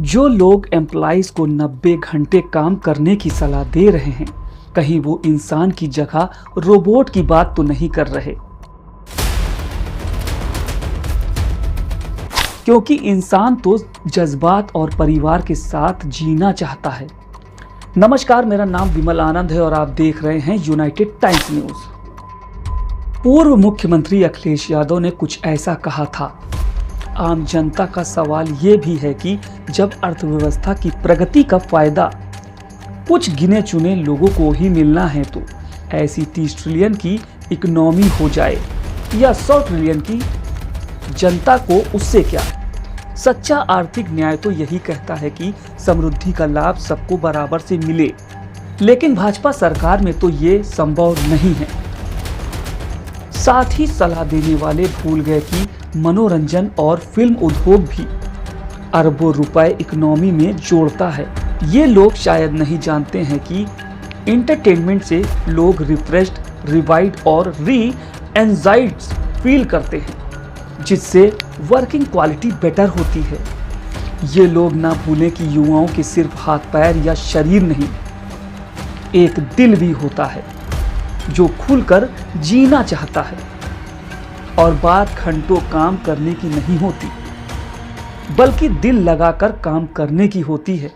जो लोग एम्प्लॉइज को 90 घंटे काम करने की सलाह दे रहे हैं, कहीं वो इंसान की जगह रोबोट की बात तो नहीं कर रहे। क्योंकि इंसान तो जज्बात और परिवार के साथ जीना चाहता है। नमस्कार, मेरा नाम विमल आनंद है और आप देख रहे हैं यूनाइटेड टाइम्स न्यूज। पूर्व मुख्यमंत्री अखिलेश यादव ने कुछ ऐसा कहा था। आम जनता का सवाल ये भी है कि जब अर्थव्यवस्था की प्रगति का फायदा कुछ गिने चुने लोगों को ही मिलना है, तो ऐसी 30 ट्रिलियन की इकोनॉमी हो जाए या 100 ट्रिलियन की, जनता को उससे क्या। सच्चा आर्थिक न्याय तो यही कहता है कि समृद्धि का लाभ सबको बराबर से मिले, लेकिन भाजपा सरकार में तो ये संभव नहीं है। साथ ही सलाह देने वाले भूल गए कि मनोरंजन और फिल्म उद्योग भी अरबों रुपए इकोनॉमी में जोड़ता है। ये लोग शायद नहीं जानते हैं कि एंटरटेनमेंट से लोग रिफ्रेश्ड, रिवाइड और री एनर्जाइज्ड फील करते हैं, जिससे वर्किंग क्वालिटी बेटर होती है। ये लोग ना भूलें कि युवाओं के सिर्फ हाथ पैर या शरीर नहीं, एक दिल भी होता है जो खुलकर जीना चाहता है। और बात घंटों काम करने की नहीं होती, बल्कि दिल लगाकर काम करने की होती है।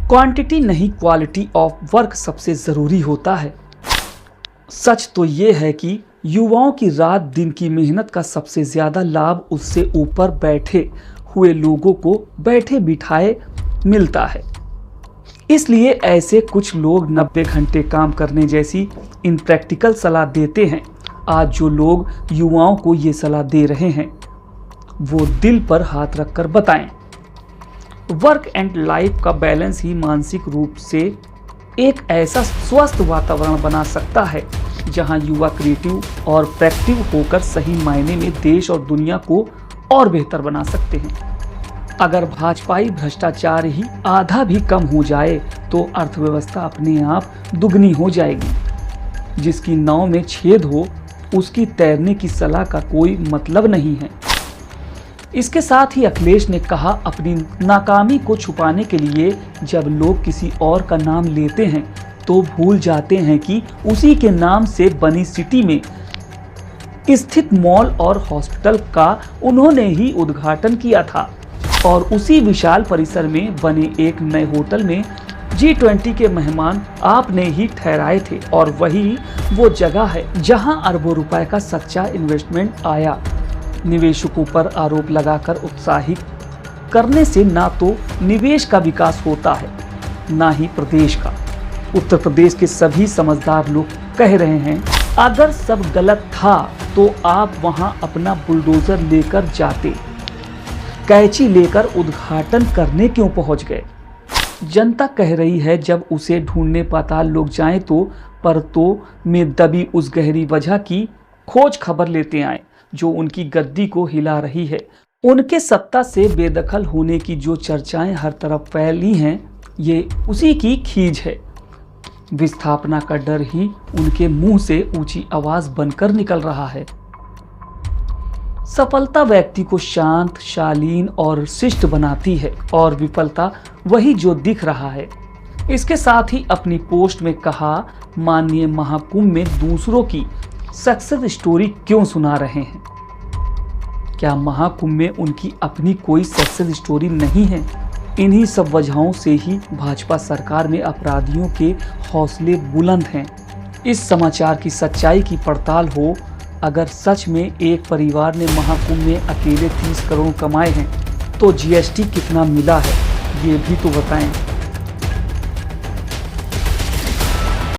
क्वांटिटी नहीं, क्वालिटी ऑफ वर्क सबसे जरूरी होता है। सच तो ये है कि युवाओं की रात दिन की मेहनत का सबसे ज्यादा लाभ उससे ऊपर बैठे हुए लोगों को बैठे बिठाए मिलता है। इसलिए ऐसे कुछ लोग 90 घंटे काम करने जैसी इनप्रैक्टिकल सलाह देते हैं। आज जो लोग युवाओं को ये सलाह दे रहे हैं, वो दिल पर हाथ रखकर बताएं। वर्क एंड लाइफ का बैलेंस ही मानसिक रूप से एक ऐसा स्वस्थ वातावरण बना सकता है जहां युवा क्रिएटिव और प्रोएक्टिव होकर सही मायने में देश और दुनिया को और बेहतर बना सकते हैं। अगर भाजपाई भ्रष्टाचार ही आधा भी कम हो जाए तो अर्थव्यवस्था अपने आप दुगनी हो जाएगी। जिसकी नाव में छेद हो उसकी तैरने की सलाह का कोई मतलब नहीं है। इसके साथ ही अखिलेश ने कहा, अपनी नाकामी को छुपाने के लिए जब लोग किसी और का नाम लेते हैं तो भूल जाते हैं कि उसी के नाम से बनी सिटी में स्थित मॉल और हॉस्पिटल का उन्होंने ही उद्घाटन किया था और उसी विशाल परिसर में बने एक नए होटल में G20 के मेहमान आपने ही ठहराए थे। और वही वो जगह है जहां अरबों रुपए का सच्चा इन्वेस्टमेंट आया। निवेशकों पर आरोप लगाकर उत्साहित करने से ना तो निवेश का विकास होता है, ना ही प्रदेश का। उत्तर प्रदेश के सभी समझदार लोग कह रहे हैं, अगर सब गलत था तो आप वहां अपना बुलडोजर लेकर जाते, कैंची लेकर उद्घाटन करने क्यों पहुंच गए। जनता कह रही है, जब उसे ढूंढने पाताल लोग जाएं तो परतों में दबी उस गहरी वजह की खोज खबर लेते आए जो उनकी गद्दी को हिला रही है। उनके सत्ता से बेदखल होने की जो चर्चाएं हर तरफ फैली हैं, ये उसी की खींच है। विस्थापना का डर ही उनके मुंह से ऊंची आवाज बनकर निकल रहा है। सफलता व्यक्ति को शांत, शालीन और शिष्ट बनाती है और विफलता वही जो दिख रहा है। इसके साथ ही अपनी पोस्ट में कहा, माननीय महाकुंभ में दूसरों की सक्सेस स्टोरी क्यों सुना रहे हैं। क्या महाकुंभ में उनकी अपनी कोई सक्सेस स्टोरी नहीं है। इन्हीं सब वजहों से ही भाजपा सरकार में अपराधियों के हौसले बुलंद हैं। इस समाचार की सच्चाई की पड़ताल हो, अगर सच में एक परिवार ने महाकुंभ में अकेले 30 करोड़ कमाए हैं तो GST कितना मिला है, ये भी तो बताएं।